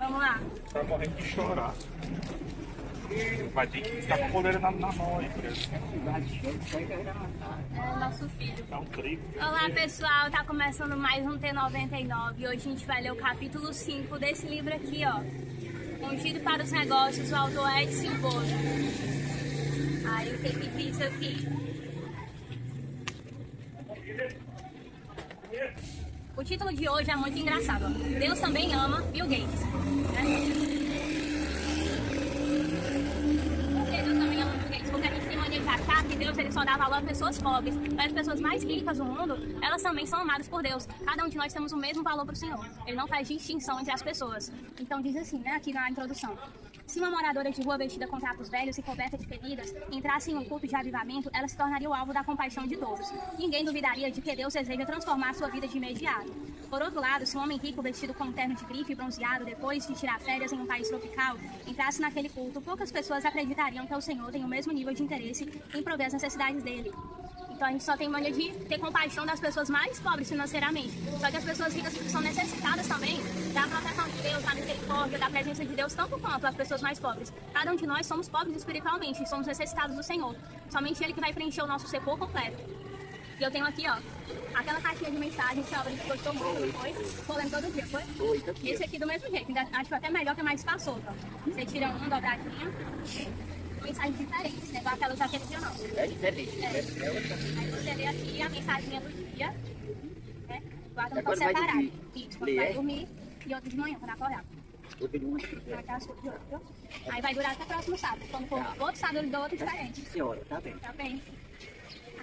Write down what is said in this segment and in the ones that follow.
Vamos lá. Tá morrendo de chorar. Vai ter que ficar com a coleira na mão aí, por exemplo. É nosso filho. É um trigo. Olá pessoal, tá começando mais um T99 e hoje a gente vai ler o capítulo 5 desse livro aqui, ó. Ungido para os Negócios, o autor é Ed Silvoso. Aí o que diz aqui? O título de hoje é muito engraçado, ó. Deus também ama Bill Gates, né? Porque a gente tem mania de achar que Deus ele só dá valor a pessoas pobres, mas as pessoas mais ricas do mundo, elas também são amadas por Deus. Cada um de nós temos o mesmo valor para o Senhor. Ele não faz distinção entre as pessoas. Então diz assim, né, aqui na introdução. Se uma moradora de rua vestida com trapos velhos e coberta de feridas entrasse em um culto de avivamento, ela se tornaria o alvo da compaixão de todos. Ninguém duvidaria de que Deus deseja transformar sua vida de imediato. Por outro lado, se um homem rico vestido com um terno de grife e bronzeado, depois de tirar férias em um país tropical, entrasse naquele culto, poucas pessoas acreditariam que o Senhor tem o mesmo nível de interesse em prover as necessidades dele. Então a gente só tem mania de ter compaixão das pessoas mais pobres financeiramente. Só que as pessoas ricas são necessitadas também da proteção de Deus, da misericórdia, da presença de Deus, tanto quanto as pessoas mais pobres. Cada um de nós somos pobres espiritualmente e somos necessitados do Senhor. Somente Ele que vai preencher o nosso ser por completo. E eu tenho aqui, ó, aquela caixinha de mensagem que a Albert gostou muito, não foi? Tô lendo todo dia, foi? Foi, todo dia. Esse aqui do mesmo jeito, ainda acho até melhor que é mais espaçoso, ó. Você tira um dobradinha. Mensagens diferentes, né? Igual aquela daquele dia não. É diferente. É. Aí você lê aqui a mensagem do dia, né? Guarda Agora pra vai separar. dormir. Isso, quando vai dormir e outro de manhã, quando acordar. Outro de manhã. Vai estar de outro. Aí vai durar até o próximo sábado. Quando for outro sábado, ele dá outro diferente. Senhora, tá bem. Tá bem?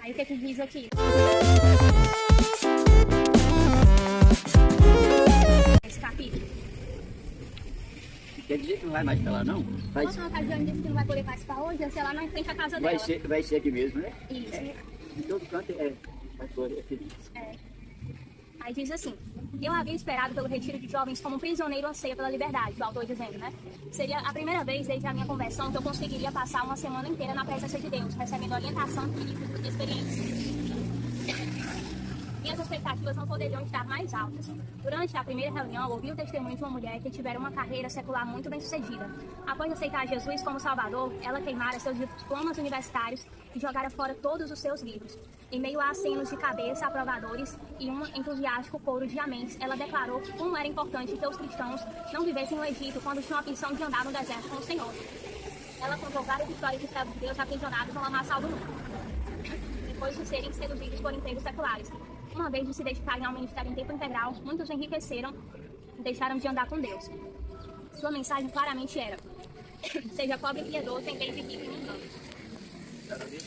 Aí o que diz aqui? Esse capítulo. Quer dizer que não vai mais pra lá, não? Vai, Nossa, a Jane disse que não vai poder participar hoje, sei lá, na frente da casa dela. vai ser aqui mesmo, né? Isso. Em todo canto é feliz. É. Aí diz assim, eu havia esperado pelo retiro de jovens como um prisioneiro anseia pela liberdade, o autor dizendo, né? Seria a primeira vez desde a minha conversão que eu conseguiria passar uma semana inteira na presença de Deus, recebendo orientação e experiência. Minhas expectativas não poderiam estar mais altas. Durante a primeira reunião, ouvi o testemunho de uma mulher que tivera uma carreira secular muito bem sucedida. Após aceitar Jesus como Salvador, ela queimara seus diplomas universitários e jogara fora todos os seus livros. Em meio a acenos de cabeça aprovadores e um entusiástico coro de amém, ela declarou como era importante que os cristãos não vivessem no Egito quando tinham a opção de andar no deserto com o Senhor. Ela contou várias histórias de servos de Deus aprisionados no lamaçal do mundo, depois de serem seduzidos por empregos seculares. Uma vez de se dedicarem ao ministério em tempo integral, muitos enriqueceram e deixaram de andar com Deus. Sua mensagem claramente era: seja pobre e piedoso em vez de rico e mundano.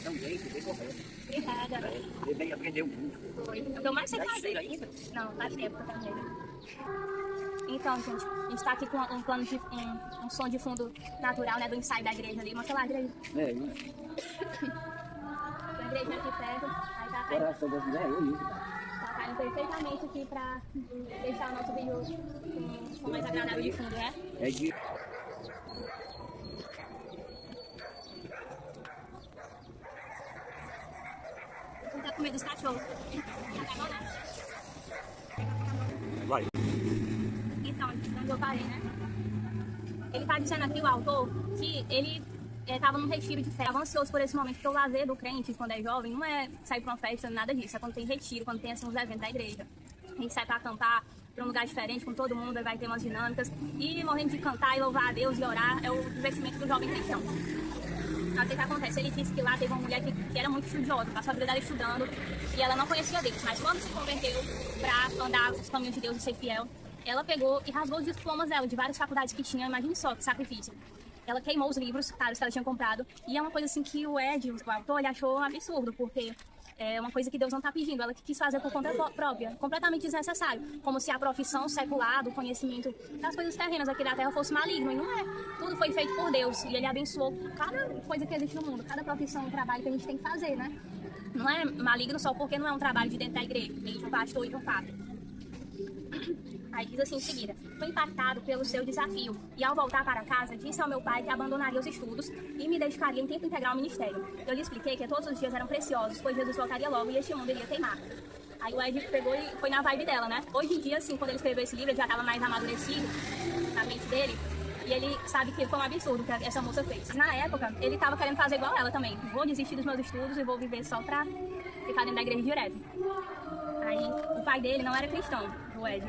Tão bem, que bem correto. Obrigada. Ele bem aprendeu muito. Foi. É o que eu mais sei Vai fazer. ser ainda? Não, faz tempo que eu também. Então, gente, a gente tá aqui com um plano de um som de fundo natural, né, do ensaio da igreja ali. Mostra lá a igreja. É, né? A igreja aqui perto. Aí tá Coração das mulheres, eu ligo. tá caindo perfeitamente aqui pra deixar o nosso vídeo com mais agradável de fundo, né? É de... Não tá com medo dos cachorros. Tá bom, né? Vai. Então, onde eu parei, né? Ele tá dizendo aqui, o autor, que ele estava num retiro de fé, estava ansioso por esse momento, porque o lazer do crente, quando é jovem, não é sair pra uma festa, nada disso, é quando tem retiro, quando tem assim, uns eventos da igreja. A gente sai pra acampar pra um lugar diferente com todo mundo, aí vai ter umas dinâmicas, e morrendo de cantar e louvar a Deus e orar, é o divertimento do jovem cristão. Aí o que acontece? Ele disse que lá teve uma mulher que era muito estudiosa, passou a vida dela estudando, e ela não conhecia Deus, mas quando se converteu pra andar os caminhos de Deus e ser fiel, ela pegou e rasgou os diplomas dela de várias faculdades que tinha, imagine só que sacrifício. Ela queimou os livros caros que ela tinha comprado, e é uma coisa assim que o Ed, o autor, ele achou um absurdo, porque é uma coisa que Deus não está pedindo, ela quis fazer por conta própria, completamente desnecessário, como se a profissão secular, do conhecimento das coisas terrenas aqui da terra fosse maligno, e não é. Tudo foi feito por Deus, e Ele abençoou cada coisa que existe no mundo, cada profissão, trabalho que a gente tem que fazer, né? Não é maligno só porque não é um trabalho de dentro da igreja, nem de um pastor e de um padre. Aí diz assim em seguida: fui impactado pelo seu desafio e ao voltar para casa disse ao meu pai que abandonaria os estudos e me dedicaria em tempo integral ao ministério. Eu lhe expliquei que todos os dias eram preciosos, pois Jesus voltaria logo e este mundo iria queimar. Aí o Ed pegou e foi na vibe dela, né? Hoje em dia, assim, quando ele escreveu esse livro, ele já estava mais amadurecido, na na mente dele e ele sabe que foi um absurdo que essa moça fez. Na época, ele tava querendo fazer igual ela também. Vou desistir dos meus estudos e vou viver só pra ficar dentro da igreja direto. Aí, o pai dele não era cristão, o Ed.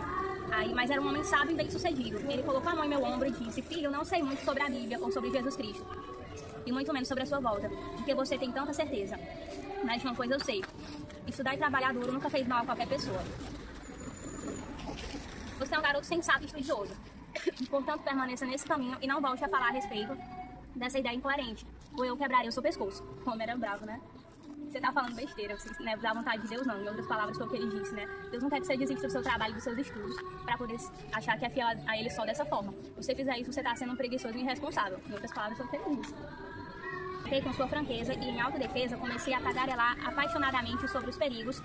Aí, mas era um homem sábio e bem-sucedido. Ele colocou a mão em meu ombro e disse: filho, eu não sei muito sobre a Bíblia ou sobre Jesus Cristo. E muito menos sobre a sua volta, de que você tem tanta certeza. Mas de uma coisa eu sei: estudar e trabalhar duro nunca fez mal a qualquer pessoa. Você é um garoto sensato e estudioso. Portanto, permaneça nesse caminho e não volte a falar a respeito dessa ideia incoerente, ou eu quebraria o seu pescoço. O homem era bravo, né? Você tá falando besteira, você não é da vontade de Deus não. Em outras palavras, foi o que ele disse, né? Deus não quer que você desista do seu trabalho e dos seus estudos pra poder achar que é fiel a ele só dessa forma. Se você fizer isso, você tá sendo um preguiçoso e irresponsável. Em outras palavras, foi o que ele disse. Fiquei com sua franqueza e, em autodefesa, comecei a tagarelar apaixonadamente sobre os perigos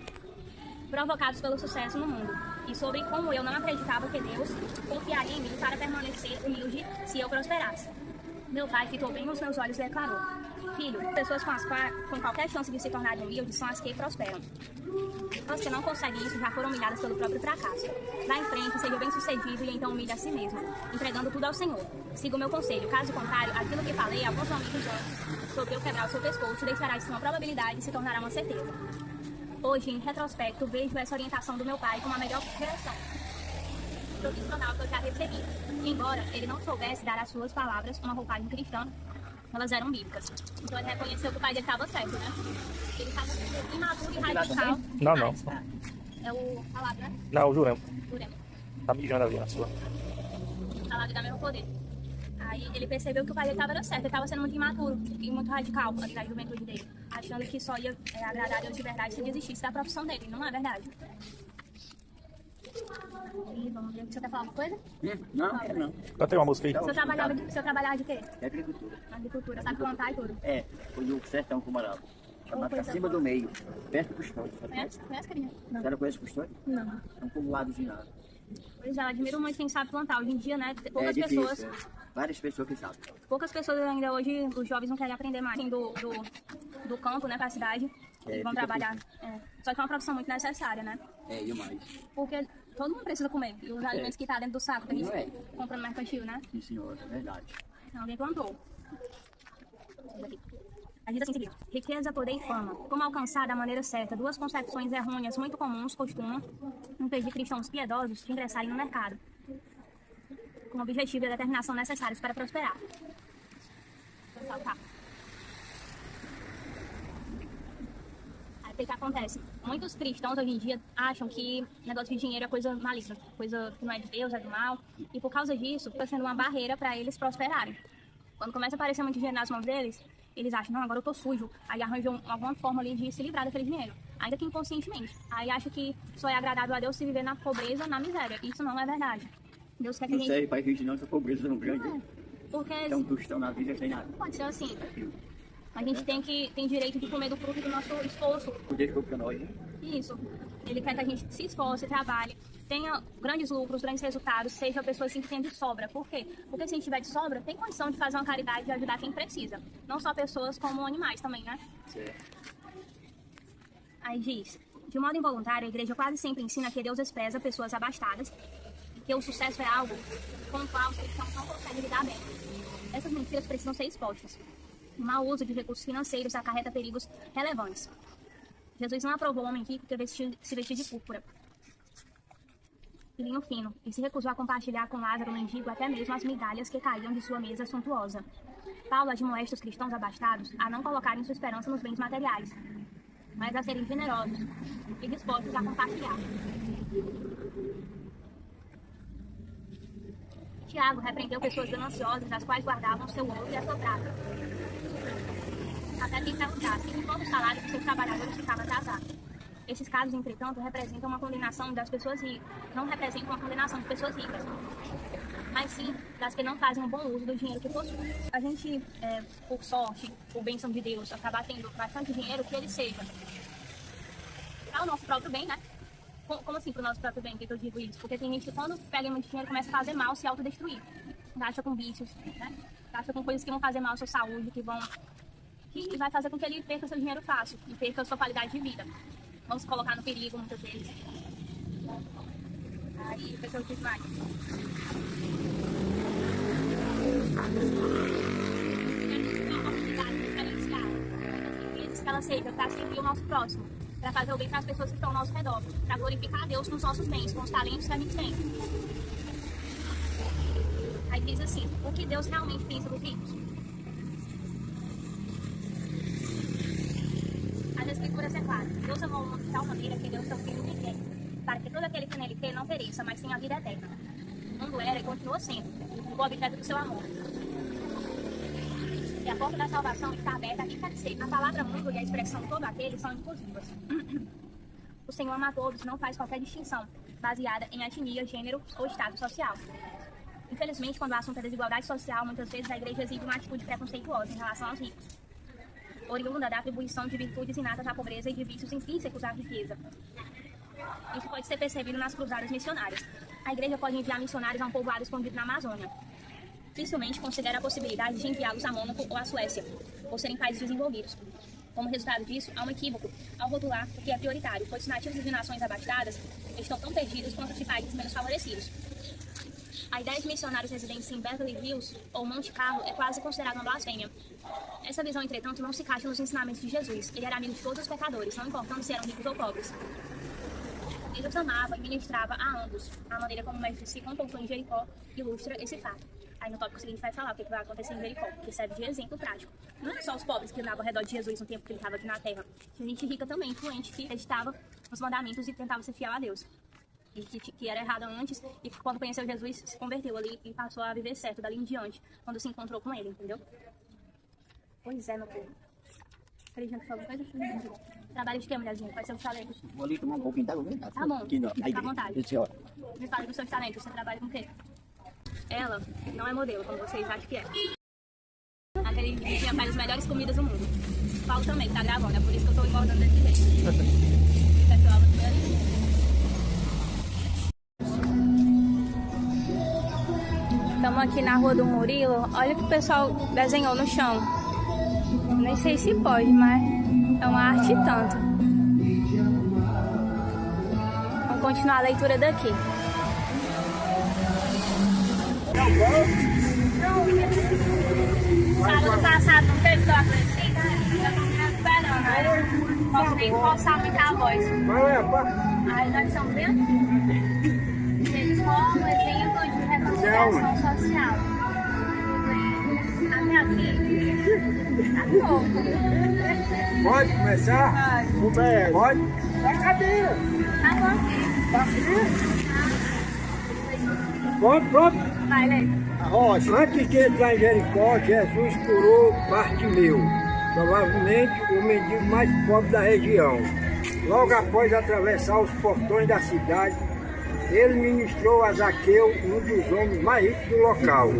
provocados pelo sucesso no mundo e sobre como eu não acreditava que Deus confiaria em mim para permanecer humilde se eu prosperasse. Meu pai fitou bem nos meus olhos e declarou: filho, pessoas com qualquer chance de se tornarem humildes são as que prosperam. As que não conseguem isso já foram humilhadas pelo próprio fracasso. Vá em frente, seja bem sucedido e então humilhe a si mesmo, entregando tudo ao Senhor. Siga o meu conselho, caso contrário, aquilo que falei alguns momentos antes sobre eu quebrar o seu pescoço deixará de ser uma probabilidade e se tornará uma certeza. Hoje, em retrospecto, vejo essa orientação do meu pai como a melhor direção profissional que eu já recebi. Embora ele não soubesse dar às suas palavras uma roupagem cristã, elas eram bíblicas. Então ele reconheceu que o pai dele estava certo, né? Ele estava imaturo e radical. Não, não. É o palavra, né? Não, o Jurema. Jurema. Tá mijando ali na sua. A palavra dá mesmo poder. Aí ele percebeu que o pai dele estava certo. Ele estava sendo muito imaturo e muito radical da juventude dele, achando que só ia agradar a Deus de verdade se desistisse da profissão dele. Não é verdade. E vamos ver, você quer falar uma coisa? Não, quero não. Cantei uma música aí. Você trabalhava de quê? É agricultura. Agricultura, sabe plantar e tudo. É, foi do sertão que eu morava. Chamado coisa Cacimba do Meio, perto do Custódio. Conhece, carinha? A senhora conhece o Custódio? Não. É um povoado de nada. Pois é, eu admiro muito quem sabe plantar. Hoje em dia, né, poucas difícil, pessoas... é. Várias pessoas que sabem. Poucas pessoas ainda hoje, os jovens não querem aprender mais assim, do campo, né, pra cidade. E vão trabalhar. Só que é uma profissão muito necessária, né? É, e o mais. Porque todo mundo precisa comer. E os alimentos que tá dentro do saco, que a gente Não é. compra no mercantil, né? Sim, senhora, é verdade. Alguém plantou. Aí diz assim, seguinte: riqueza, poder e fama. Como alcançar da maneira certa? Duas concepções errôneas muito comuns costumam impedir cristãos piedosos de ingressarem no mercado, com o objetivo e a determinação necessários para prosperar. Tá. Aí o que acontece? Muitos cristãos hoje em dia acham que negócio de dinheiro é coisa maligna, coisa que não é de Deus, é do mal, e por causa disso está sendo uma barreira para eles prosperarem. Quando começa a aparecer muito dinheiro nas mãos deles, eles acham: não, agora eu tô sujo. Aí arranjam alguma forma ali de se livrar daquele dinheiro, ainda que inconscientemente. Aí acham que só é agradável a Deus se viver na pobreza, na miséria. Isso não é verdade. Deus quer que a Não gente... serve para gente não, essa pobreza não grande. Porque Então, tostão na vida sem nada. pode ser assim. A gente tem direito de comer do fruto do nosso esforço. O Deus ficou para nós, né? Isso. Ele quer que a gente se esforce, trabalhe, tenha grandes lucros, grandes resultados, seja a pessoa assim que tenha de sobra. Por quê? Porque se a gente tiver de sobra, tem condição de fazer uma caridade e ajudar quem precisa. Não só pessoas, como animais também, né? Certo. Aí diz: de modo involuntário, a igreja quase sempre ensina que Deus despreza pessoas abastadas, que o sucesso é algo com o qual os cristãos não conseguem lidar bem. Essas mentiras precisam ser expostas. O mau uso de recursos financeiros acarreta perigos relevantes. Jesus não aprovou o homem rico que se vestiu de púrpura e linho fino, e se recusou a compartilhar com Lázaro, o mendigo, até mesmo as migalhas que caíam de sua mesa suntuosa. Paulo admoesta os cristãos abastados a não colocarem sua esperança nos bens materiais, mas a serem generosos e dispostos a compartilhar. Tiago repreendeu pessoas gananciosas, as quais guardavam seu ouro e a sua prata, até que perguntasse quanto salário dos seus trabalhadores ficava atrasado. Esses casos, entretanto, representam uma condenação das pessoas ricas. Não representam uma condenação de pessoas ricas, mas sim das que não fazem um bom uso do dinheiro que possuem. A gente, por sorte, por bênção de Deus, acabar tendo bastante dinheiro, que ele seja para o nosso próprio bem, né? Como assim para o nosso próprio bem? Que eu digo isso? Porque tem gente que quando pega muito dinheiro começa a fazer mal, se autodestruir. Gasta com vícios, né? Gasta com coisas que vão fazer mal à sua saúde, que vai fazer com que ele perca seu dinheiro fácil e perca a sua qualidade de vida. Vamos colocar no perigo muitas vezes. Aí, o que eu digo mais? ela seja para servir o nosso próximo, para fazer o bem para as pessoas que estão ao nosso redor, para glorificar a Deus com os nossos bens, com os talentos que a gente tem. Aí diz assim, o que Deus realmente pensa dos ricos? As Escrituras é claro, Deus amou o mundo de tal maneira que deu seu Filho unigênito, para que todo aquele que nele crê não pereça, mas tenha a vida eterna. O mundo era e continua sendo o objeto do seu amor. E a porta da salvação está aberta a quem quer ser. A palavra mundo e a expressão todo aquele são inclusivas. O Senhor ama a todos, não faz qualquer distinção, baseada em etnia, gênero ou estado social. Infelizmente, quando o assunto é desigualdade social, muitas vezes a igreja exibe uma atitude preconceituosa em relação aos ricos, oriunda da atribuição de virtudes inatas à pobreza e de vícios intrínsecos à riqueza. Isso pode ser percebido nas cruzadas missionárias. A igreja pode enviar missionários a um povoado escondido na Amazônia. Dificilmente considera a possibilidade de enviá-los a Mônaco ou à Suécia, por serem países desenvolvidos. Como resultado disso, há um equívoco ao rotular o que é prioritário, pois os nativos de nações abastadas estão tão perdidos quanto os de países menos favorecidos. A ideia de missionários residentes em Beverly Hills ou Monte Carlo é quase considerada uma blasfêmia. Essa visão, entretanto, não se encaixa nos ensinamentos de Jesus. Ele era amigo de todos os pecadores, não importando se eram ricos ou pobres. Jesus amava e ministrava a ambos. A maneira como o mestre se comportou em Jericó ilustra esse fato. Aí no tópico seguinte vai falar o que vai acontecer em Jericó, que serve de exemplo prático. Não é só os pobres que andavam ao redor de Jesus no tempo que ele estava aqui na terra. Tinha gente rica também, influente, que acreditava nos mandamentos e tentava ser fiel a Deus. E que era errada antes, e quando conheceu Jesus, se converteu ali e passou a viver certo dali em diante, quando se encontrou com ele, entendeu? Pois é, meu povo. Acredito que foi alguma coisa? Trabalho de quê, mulherzinha? Quais são os talentos? Vou ali tomar um pouquinho d'água. Tá bom, fica à vontade. Senhora. Me fala dos seus talentos, você trabalha com o quê? Ela não é modelo, como vocês acham que é. Aquele vizinho faz as melhores comidas do mundo. O Paulo também, que tá gravando, é por isso que eu tô engordando desse jeito. Pessoal, estamos aqui na rua do Murilo. Olha o que o pessoal desenhou no chão. Nem sei se pode, mas é uma arte e tanto. Vamos continuar a leitura daqui. Sábado passado não teve toque assim, eu tô me recuperando, aí não posso nem forçar muito a voz. Aí nós estamos vendo? Eles como exemplo de reconciliação social. Até aqui, tá bom. Pode começar? Pode. Pode? Vai, cadê? Tá bom. Tá aqui? Pronto. Vai, Lê. Antes de entrar em Jericó, Jesus curou Bartimeu, provavelmente o mendigo mais pobre da região. Logo após atravessar os portões da cidade, ele ministrou a Zaqueu, um dos homens mais ricos do local.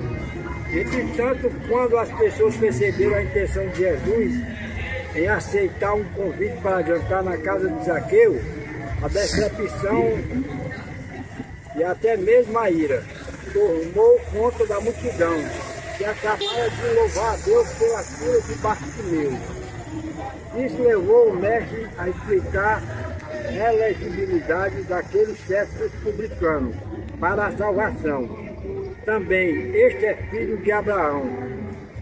Entretanto, quando as pessoas perceberam a intenção de Jesus em aceitar um convite para jantar na casa de Zaqueu, a decepção e até mesmo a ira tomou conta da multidão, que acabara de louvar a Deus pela cura de Bartimeu. Isso levou o mestre a explicar a elegibilidade daquele chefe publicano para a salvação. Também este é filho de Abraão,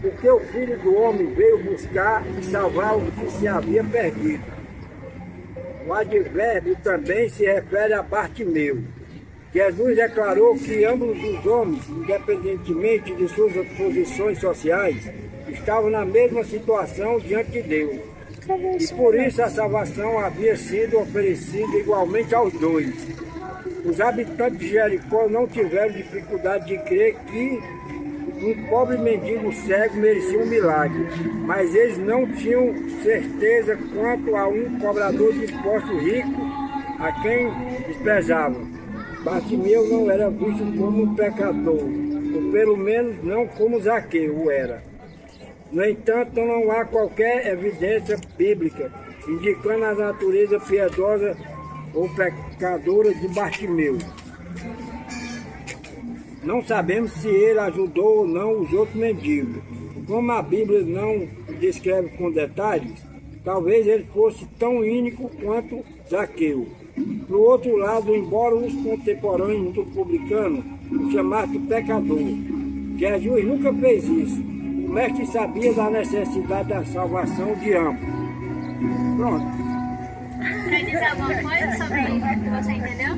porque o Filho do Homem veio buscar e salvar o que se havia perdido. O advérbio também se refere a Bartimeu. Jesus declarou que ambos os homens, independentemente de suas posições sociais, estavam na mesma situação diante de Deus. E por isso a salvação havia sido oferecida igualmente aos dois. Os habitantes de Jericó não tiveram dificuldade de crer que um pobre mendigo cego merecia um milagre, mas eles não tinham certeza quanto a um cobrador de impostos rico a quem desprezavam. Bartimeu não era visto como um pecador, ou pelo menos não como Zaqueu o era. No entanto, não há qualquer evidência bíblica indicando a natureza piedosa ou pecadora de Bartimeu. Não sabemos se ele ajudou ou não os outros mendigos. Como a Bíblia não descreve com detalhes, talvez ele fosse tão único quanto Zaqueu. Por outro lado, embora os contemporâneos do publicano o chamassem de pecador, Jesus nunca fez isso. O mestre sabia da necessidade da salvação de ambos. Pronto. Quer dizer alguma coisa sobre o que você entendeu?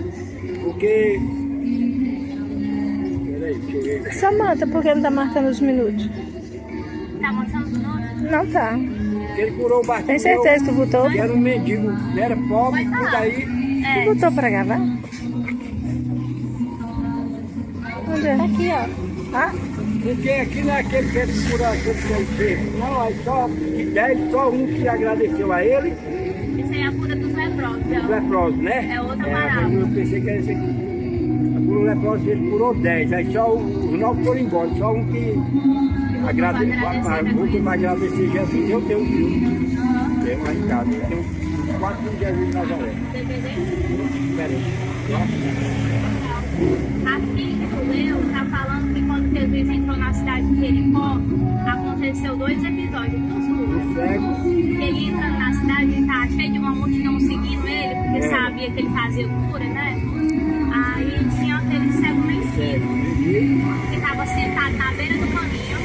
Porque... Peraí, cheguei. Samanta, por que não tá marcando os minutos? Tá mostrando o nome? Não tá. Ele curou o Bartimeu. Tem certeza que tu botou? Que era um mendigo, ele era pobre, Pode tudo falar. aí. Tu botou pra gravar? Onde é? Aqui, ó. Ah, Porque aqui não é aquele que ele curou, aquele que é enfermo. Não, aí só de 10, só um que agradeceu a ele, Isso aí é a cura dos leprosos, o ó. leproso, né? É outra parábola. Eu pensei que era esse aqui. O leproso ele curou 10, aí só os 9 foram embora, só um que agradeceu. O último agradecer Jesus, eu tenho um filme. Tem uma em casa, eu tenho 4 de Jesus de Nazaré. DVD? Diferente. Aqui, eu tá falando que quando Jesus entrou na cidade de Jericó, aconteceu 2 episódios dos muros. O cego, Ele entrando na cidade, ele tá cheio de uma multidão seguindo ele, porque sabia que ele fazia cura, né? Aí tinha aquele cego vencido, que estava sentado na beira do caminho,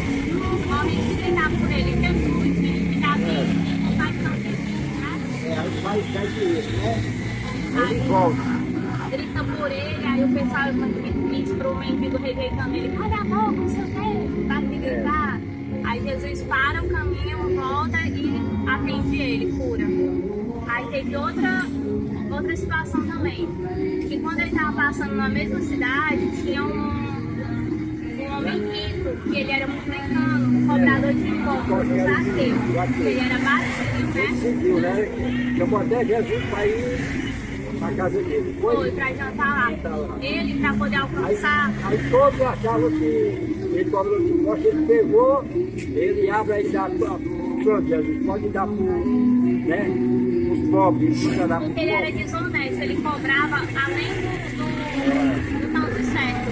os homens que gritavam por ele, Jesus, ele ficava assim, vai tão Jesus, né? aí faz 7 vezes, né? Aí Aí volta. grita por ele, aí o pessoal diz pro mendigo rejeitando ele, cala a boca, não sei o quê, para de gritar. Aí Jesus para o caminho, volta e atende ele, cura. Aí teve outra situação também, que quando ele estava passando na mesma cidade, tinha um homem rico, que ele era publicano, cobrador de impostos, um Zaqueu, que ele era baixinho, né? Seguiu, né? Chamou até Jesus para ir para casa dele. Foi pra jantar lá. Ele, para poder alcançar, Aí todos achavam que ele cobrou de imposto, ele pegou, ele abre aí e dá para Jesus, pode dar para né, os pobres, não precisa dar para os porque ele era pobres. desonesto, ele cobrava além do tanto certo.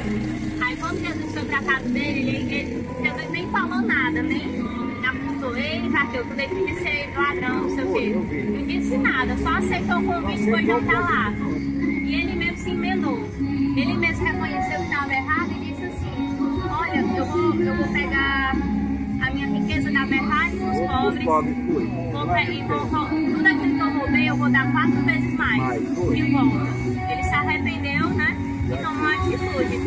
Aí quando Jesus foi pra casa dele, Jesus nem falou nada, nem acusou ele, Zaqueu, tu deixa de ser ladrão, não sei o quê. Não disse nada, só aceitou o convite e foi jantar lá. E ele mesmo se emendou. Ele mesmo reconheceu que estava errado e disse assim, olha, eu vou pegar a minha riqueza da metade dos Os pobres. pobres, foi. Tudo aquilo que eu roubei, eu vou dar 4 vezes mais de volta. Ele se arrependeu, né? E tomou uma atitude.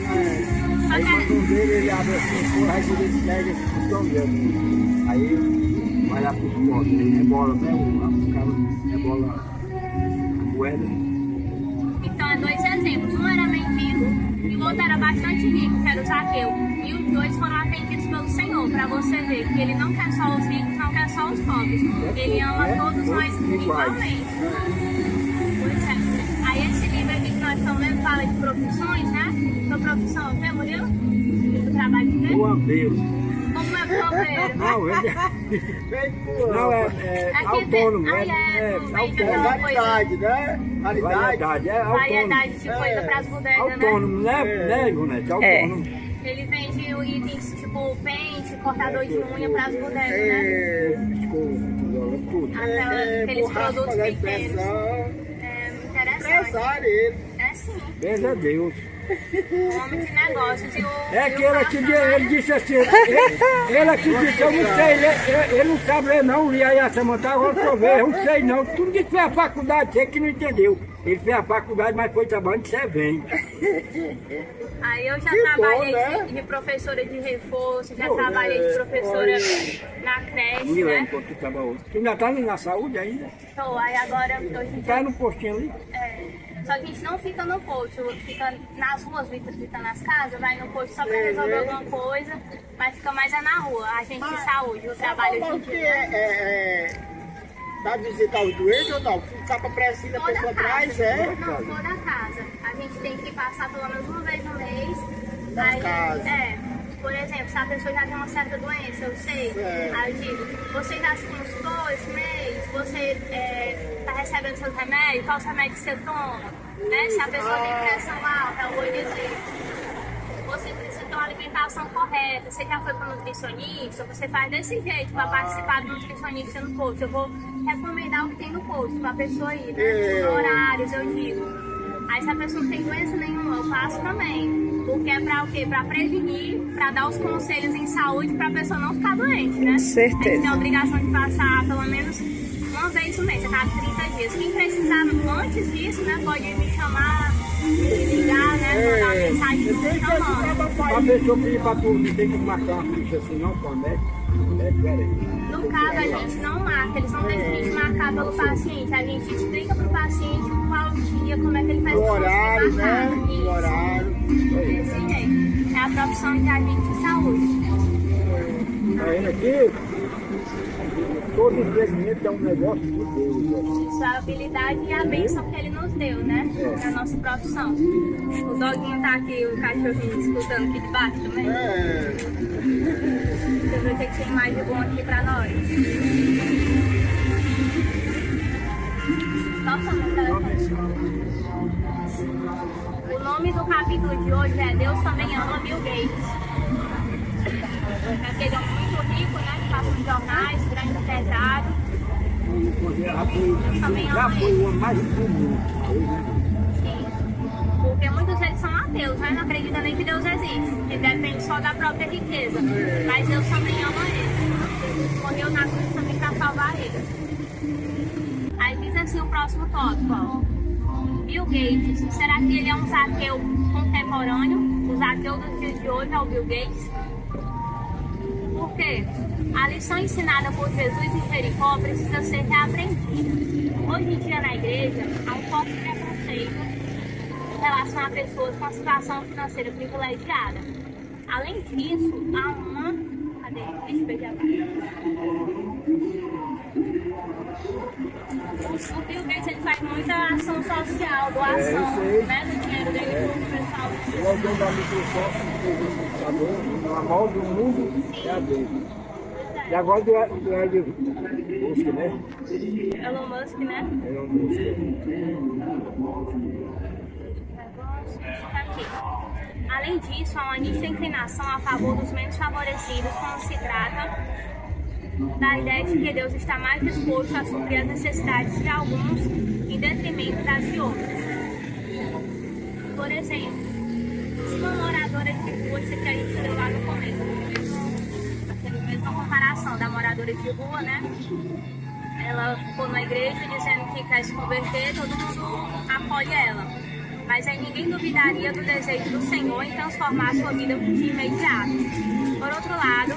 Só Aí que quando um dele, ele abre assim, porra, aí ele pega esse pistão dele. Aí vai lá para os pobres, rebola, né? O cara rebola a moeda. então é 2 exemplos. Um era mendigo e o outro era bastante rico, que era o Zaqueu. E os 2 foram atendidos pelo Senhor, para você ver que ele não quer só os ricos, não quer só os pobres. Ele ama todos nós igualmente. Pois é. Aí esse livro aqui que nós estamos lendo fala de profissões, né? Sua profissão, o que, Murilo? Do trabalho de quê? O ambeiro. Como é bombeiro? Não, ele não é autônomo, autônomo. Variedade, né? Variedade, é autônomo. Variedade de coisa para as bodegas, né? Autônomo, né, Ivonete? Autônomo. Ele vende itens tipo pente, cortador de unha para as bodegas, né? Biscoito, tudo. Aqueles produtos pequenos. Interessante. É sim. Beijo a Deus. Um homem de negócios. E o, É que ele disse assim, ele aqui disse, eu não sei, ele não sabe ler não, e aí a Samanta, agora que eu vejo, eu não sei não, tudo que fez a faculdade, você que não entendeu. Ele fez a faculdade, mas foi trabalhando de servente. Aí eu já trabalhei de professora de reforço, já trabalhei de professora na creche, Me né? lembro quando tu trabalhou. Tu ainda tá na saúde ainda? Tô, aí agora hoje em Tá dia. no postinho ali? Só que a gente não fica no posto, fica nas ruas, visitando nas casas, vai no posto só pra resolver alguma coisa, mas fica mais na rua, a gente de saúde, o trabalho Como de que vai visitar os doentes ou não? Ficar pra precisa, a toda pessoa casa. traz, é? Não, toda casa. A gente tem que passar pelo menos uma vez no mês. Na Aí, casa. por exemplo, se a pessoa já tem uma certa doença, eu sei. Certo. Aí eu digo, você já se consultou esse mês? Você está recebendo seus remédios? Qual remédio que você toma? Né? Se a pessoa tem pressão alta, eu vou dizer. Você precisa ter uma alimentação correta. Você já foi para o nutricionista? Você faz desse jeito para participar do nutricionista no posto. Eu vou recomendar o que tem no posto para a pessoa ir, né? Os horários, eu digo. Aí se a pessoa não tem doença nenhuma, eu passo também. Porque é para o quê? Para prevenir, para dar os conselhos em saúde para a pessoa não ficar doente, né? Com certeza. A gente tem a obrigação de passar pelo menos uma vez no mês, a cada 30 dias. Quem precisar antes disso, né, pode me chamar, me ligar, né, mandar uma mensagem me chamando. A pessoa pedir pra tu, não tem que marcar uma ficha assim não, com a médica? No caso, a gente não marca, eles não deixam a gente marcar pelo paciente. A gente explica pro paciente qual dia, como é que ele faz O horário, né? O horário. Desse jeito. É a profissão de agente de saúde. Tá vendo aqui? Todo empreendimento é um negócio de Deus. Isso é a habilidade e a bênção que ele nos deu, né? Na nossa profissão. O doguinho tá aqui, o cachorrinho, escutando aqui debaixo também. Deixa eu ver o que tem mais de bom aqui pra nós. Nossa, meu telefone. O nome do capítulo de hoje é Deus também ama Bill Gates. É aquele homem muito rico, né? Que passa nos jornais, grande empresário. Deus também ama Já foi ele. o homem mais rico do mundo. Sim. Porque muitos deles são ateus, né? Não acreditam nem que Deus existe. Ele depende só da própria riqueza. Mas Deus também ama ele. Morreu na cruz também para salvar ele. Aí diz assim o próximo tópico, ó. Bill Gates. Será que ele é um ateu contemporâneo? Os ateus dos dias de hoje é o Bill Gates? Por quê? A lição ensinada por Jesus em Jericó precisa ser reaprendida. Hoje em dia na igreja há um forte preconceito em relação a pessoas com situação financeira privilegiada. Além disso, há uma... Cadê? Deixa eu ver o Bill Gates ele faz muita ação social, doação, né, do dinheiro dele pro pessoal. O alguém da Microsoft, a maior do mundo é a dele. E agora do Elon Musk, né? Elon Musk, né? Elon Musk. Tá aqui. Além disso, há uma nítida inclinação a favor dos menos favorecidos quando se trata da ideia de que Deus está mais disposto a suprir as necessidades de alguns em detrimento das de outros. Por exemplo, se uma moradora de rua, isso aqui a gente deu lá no começo, a mesma comparação da moradora de rua, né? Ela ficou na igreja dizendo que quer se converter, todo mundo apoia ela. Mas aí ninguém duvidaria do desejo do Senhor em transformar a sua vida de imediato. Por outro lado,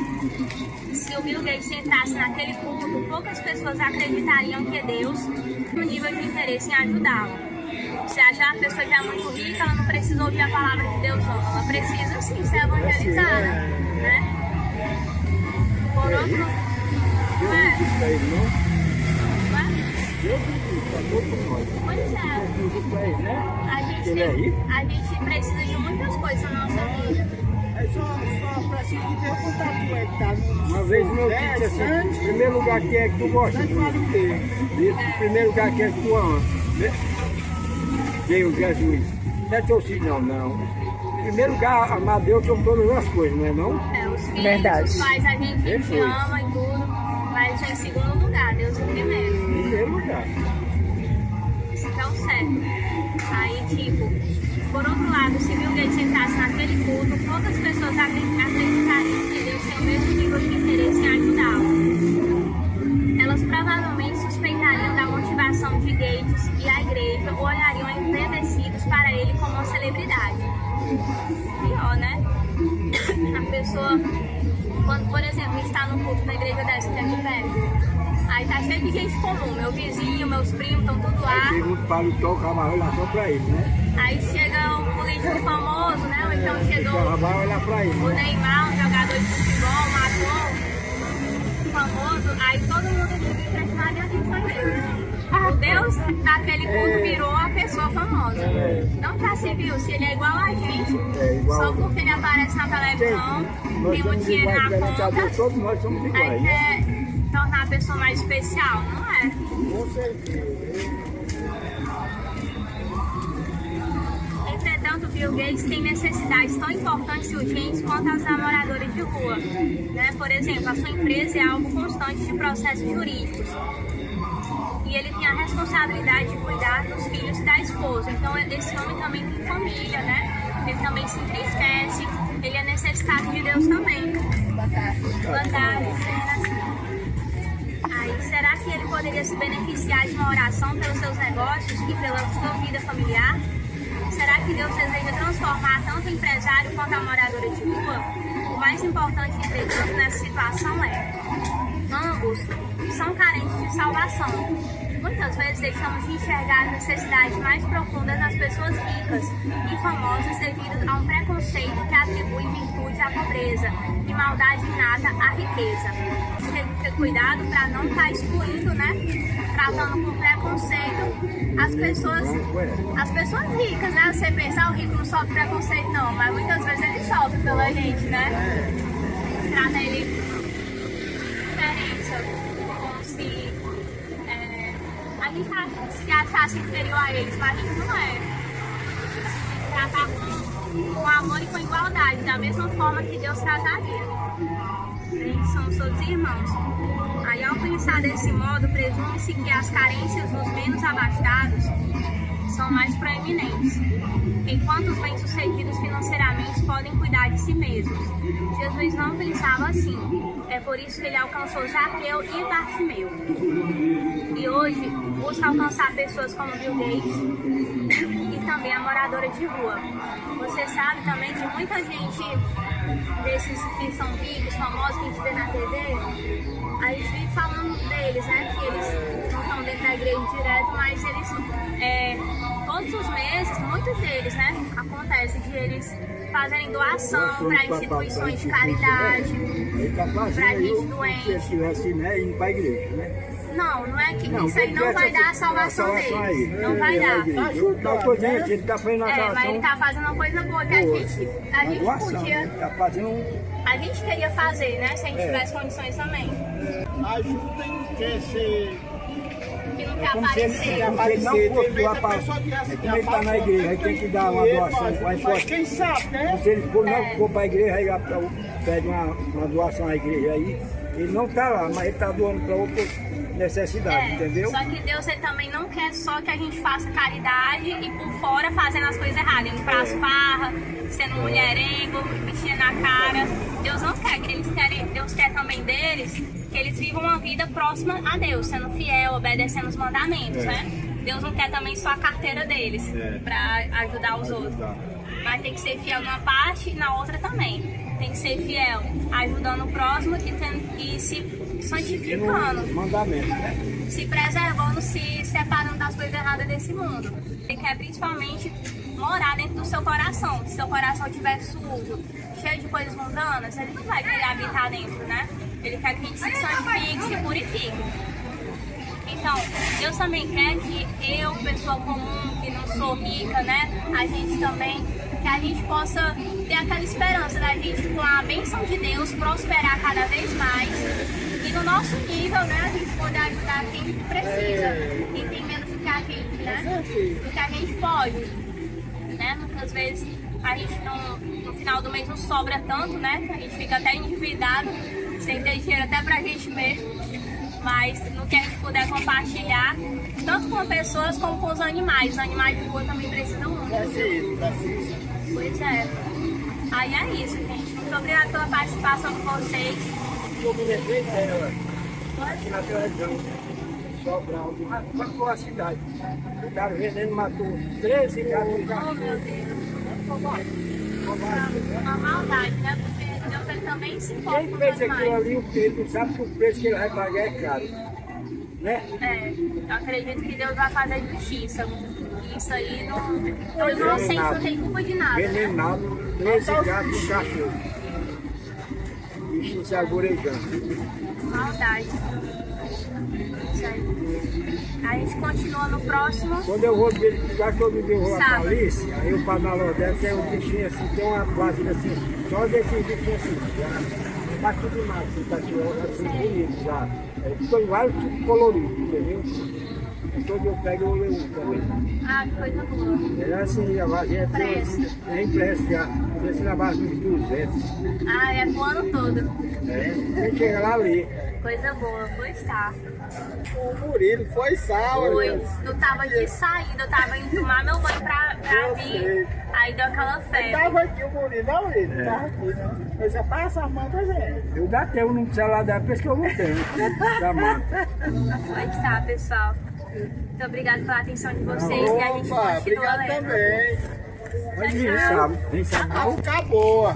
se o Bill Gates entrasse naquele culto, poucas pessoas acreditariam que Deus tem um nível de interesse em ajudá-lo. Se a pessoa já é muito rica, ela não precisa ouvir a palavra de Deus, não. Ela precisa sim ser evangelizada, né? Por outro lado, pois é. A gente precisa de muitas coisas na nossa vida. É só precisa de Deus contar tu é que tá no... Uma vez meu filho disse assim, em primeiro lugar quem é que tu gosta? Em primeiro lugar quem é que tu ama? Deus, Jesus. Não é teu filho não. Em primeiro lugar, amar Deus sobre todas as coisas, não é não? É, os filhos, Verdade. os pais, a gente ama e tudo, mas em segundo lugar, Deus em primeiro. Em primeiro lugar. Isso que é o certo. Aí, tipo, por outro lado, se Bill Gates entrasse naquele culto, poucas pessoas acreditariam que Deus tem o mesmo nível de interesse em ajudá-lo. Elas provavelmente suspeitariam da motivação de Gates e a igreja ou olhariam embevecidos para ele como uma celebridade. Pior, né? A pessoa, quando, por exemplo, está no culto da igreja dessa que é de perto, aí tá cheio de gente comum, meu vizinho, meus primos, estão tudo lá. Segundo paletó, acaba a relação pra ele, né? Aí chega um político famoso, né? Ou então chegou Vai olhar pra ele, o né? Neymar, um jogador de futebol, um ator famoso, aí todo mundo fica impressionado e a gente vai ver. O Deus daquele culto virou a pessoa famosa. Não já se viu, se ele é igual a gente, só porque ele aparece na televisão, tem muito dinheiro na conta, Todos nós somos aí iguais, né? quer tornar a pessoa mais especial, não é? Com certeza. Entretanto, Bill Gates tem necessidades tão importantes e urgentes quanto as da moradores de rua, né? Por exemplo, a sua empresa é alvo constante de processos jurídicos. E ele tem a responsabilidade de cuidar dos filhos e da esposa. Então, esse homem também tem família, né? Ele também se entristece. Ele é necessitado de Deus também. Boa tarde, Aí, será que ele poderia poderia se beneficiar de uma oração pelos seus negócios e pela sua vida familiar? Será que Deus deseja transformar tanto o empresário quanto a moradora de rua? O mais importante, entretanto, nessa situação é: ambos são carentes de salvação. Muitas vezes deixamos de enxergar as necessidades mais profundas das pessoas ricas e famosas devido a um preconceito que atribui virtude à pobreza e maldade inata à riqueza. Tem que ter cuidado para não estar excluindo, né? Tratando com preconceito as pessoas ricas, né? Você pensa, o rico não sofre preconceito não, mas muitas vezes ele sofre pela gente, né? Trata ele diferente, como se a gente se achasse inferior a eles, mas a gente não é. Tratar com amor e com igualdade, da mesma forma que Deus trataria. Eles são todos irmãos. Aí, ao pensar desse modo, presume-se que as carências dos menos abastados são mais proeminentes, enquanto os bem-sucedidos financeiramente podem cuidar de si mesmos. Jesus não pensava assim. É por isso que ele alcançou Zaqueu e Bartimeu. E hoje busca alcançar pessoas como Bill Gates e também a moradora de rua. Você sabe também que muita gente desses que são ricos, famosos, que a gente vê na TV, a gente vive falando deles, né? Que eles não estão dentro da igreja direto, mas eles, todos os meses, muitos deles, né? Acontece de eles fazerem doação para instituições de caridade, para gente doente. Se estivesse, né, indo para a igreja, né? Não é que isso aí não vai dar a salvação deles. Não vai dar. Não, tô dizendo que ele está fazendo a salvação. Mas ele está fazendo uma coisa boa que a gente podia. Tá fazendo A gente queria fazer, né? Se a gente tivesse condições também. Ajudem que se... Que não quer como se ele não fosse doar para... Como ele está na igreja, aí tem que dar uma doação. Mas quem sabe, né? Se ele não for para a igreja, aí pede uma doação à igreja aí, ele não está lá, mas ele está doando para outra necessidade, entendeu? Só que Deus ele também não quer só que a gente faça caridade e por fora fazendo as coisas erradas, indo para as farras, sendo mulherengo, mexendo na cara. Deus não quer, que eles querem, Deus quer também deles que eles vivam uma vida próxima a Deus, sendo fiel, obedecendo os mandamentos, né? Deus não quer também só a carteira deles para ajudar os outros. Mas tem que ser fiel numa parte e na outra também. Tem que ser fiel, ajudando o próximo e se santificando, se preservando, se separando das coisas erradas desse mundo. Ele quer principalmente morar dentro do seu coração. Se seu coração estiver sujo, cheio de coisas mundanas, ele não vai querer habitar dentro, né? Ele quer que a gente se santifique, se purifique. Então, Deus também quer que eu, pessoa comum, que não sou rica, né? A gente também, que a gente possa ter aquela esperança da gente, com a bênção de Deus, prosperar cada vez mais. E no nosso nível, né, a gente poder ajudar quem precisa e tem menos do que a gente, né? Do que a gente pode, né? Muitas vezes a gente no final do mês não sobra tanto, né? A gente fica até endividado, sem ter dinheiro até pra gente mesmo. Mas no que a gente puder compartilhar, tanto com pessoas como com os animais. Os animais de rua também precisam muito. Pois é. Aí é isso, gente. Muito obrigada pela participação de vocês. Eu comecei dela, aqui naquela região, Sobral, matou a cidade. O cara vendendo matou 13 gatos. Oh, meu Deus. Uma maldade, né? Porque Deus ele também se importa Quem com os fez aquilo animais. ali, ele não sabe que o preço que ele vai pagar é caro. Né? Eu acredito que Deus vai fazer justiça. Isso aí não. Os inocentes não tem culpa de nada. Né? Venenado, 13 gatos e cachorro. Isso se agorejando. Maldade. Isso aí. A gente continua no próximo. Quando eu vou ver, já que eu me deu a Sábado. polícia, aí eu passo na Lordela, tem um bichinho assim, tem uma vasilha assim, só desses bichinhos assim, já tá tudo mais, assim, tá assim, bonito já. Estou em vários tipos coloridos, entendeu? Todo eu pego eu leio também. Ah, que coisa boa. É assim, a vasilha é impresso já, esse na base dos 200. Ah, é pro ano todo. Tem que chegar lá ali. Coisa boa, pois tá. O Murilo foi salvo. Pois, eu tava de saída, eu tava indo tomar meu banho pra vir. Aí deu aquela febre. Tava aqui o Murilo, não, ele tava aqui, não. Eu já passa a mão pra gente. Eu dá tempo no celular dela, porque eu não tenho, da mata. Pode tá, pessoal. Muito obrigada pela atenção de vocês e a gente Opa, continua obrigado lendo. também. Mas nem sabe. Nem sabe. Vai ficar boa.